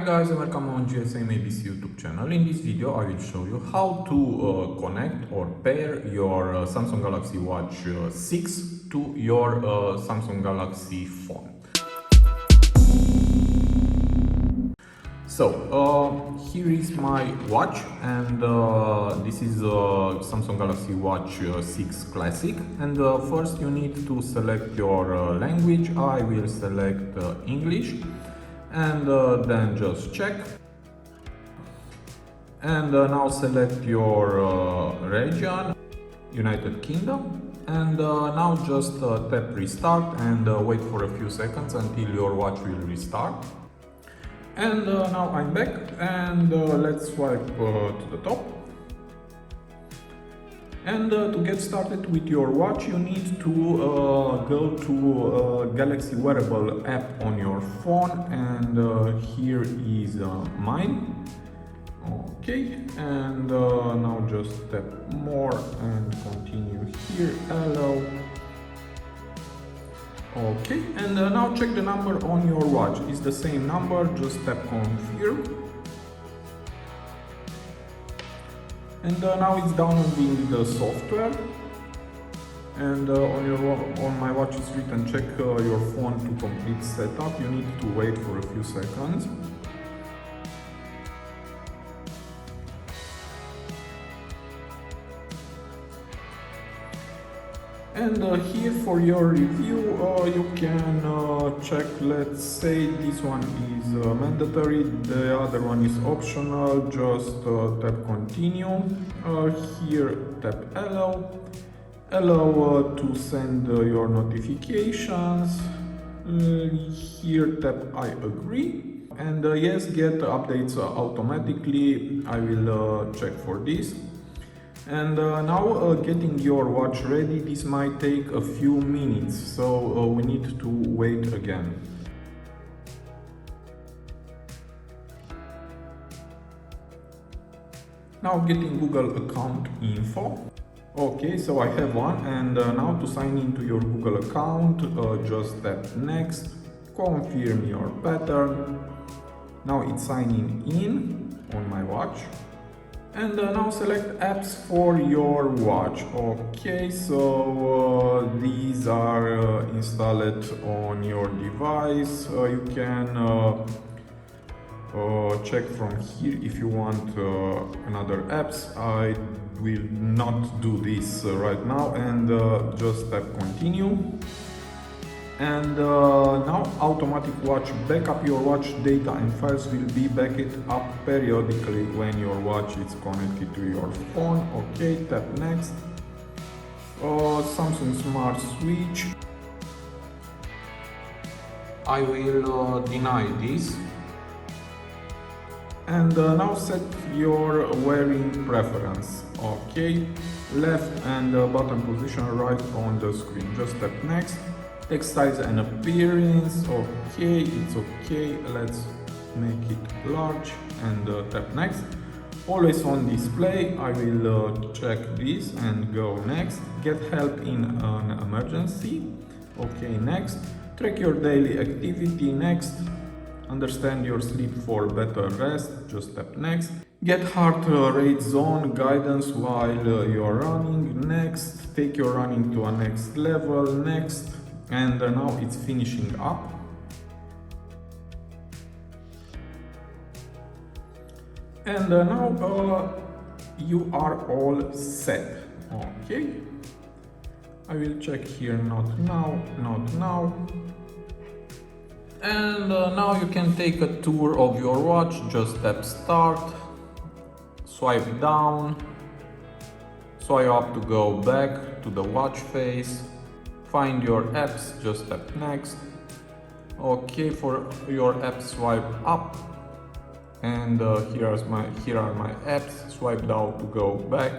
Hi guys and welcome on GSM-ABC YouTube channel. In this video I will show you how to connect or pair your Samsung Galaxy Watch 6 to your Samsung Galaxy phone. So here is my watch, and this is Samsung Galaxy Watch 6 Classic, and first you need to select your language. I will select English, and then just check, and now select your region, United Kingdom, and now just tap restart and wait for a few seconds until your watch will restart. And now I'm back, and let's swipe to the top. And to get started with your watch, you need to go to Galaxy Wearable app on your phone, and here is mine. Okay, and now just tap more and continue here, allow. Okay, and now check the number on your watch. It's the same number, just tap confirm. And now it's downloading the software, and on my watch it's written check your phone to complete setup. You need to wait for a few seconds. And here for your review you can check, let's say this one is mandatory, the other one is optional, just tap continue, here tap allow to send your notifications, here tap I agree, and yes, get updates automatically. I will check for this. And now getting your watch ready, this might take a few minutes, so we need to wait again. Now getting Google account info. Okay, so I have one, and now to sign into your Google account, just tap next, confirm your pattern. Now it's signing in on my watch. And now select apps for your watch. Okay, so these are installed on your device. You can check from here if you want another apps. I will not do this right now, and just tap continue. And now automatic watch backup. Your watch data and files will be backed up periodically when your watch is connected to your phone. Okay, tap next. Samsung Smart Switch. I will deny this. And now set your wearing preference. Okay, left and bottom position right on the screen. Just tap next. Text size and appearance, okay, it's okay, let's make it large, and tap next. Always on display, I will check this and go next. Get help in an emergency, okay, next. Track your daily activity, next. Understand your sleep for better rest, just tap next. Get heart rate zone guidance while you're running, next. Take your running to a next level, next. And now it's finishing up. And now you are all set. Okay, I will check here, not now, not now. And now you can take a tour of your watch. Just tap start, swipe down, swipe up to go back to the watch face. Find your apps, just tap next. Okay, for your apps, swipe up, and here are my apps. Swipe down to go back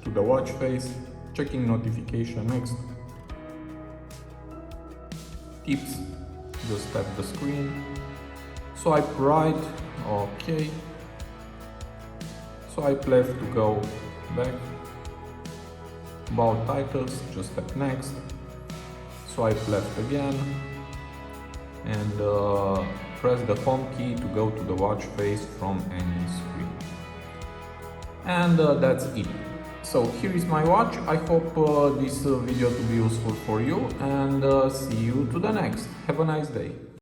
to the watch face. Checking notification, next. Tips, just tap the screen. Swipe right, okay. Swipe left to go back. About titles, just tap next. Swipe left again, and press the home key to go to the watch face from any screen. And that's it. So here is my watch. I hope this video to be useful for you, and see you to the next. Have a nice day.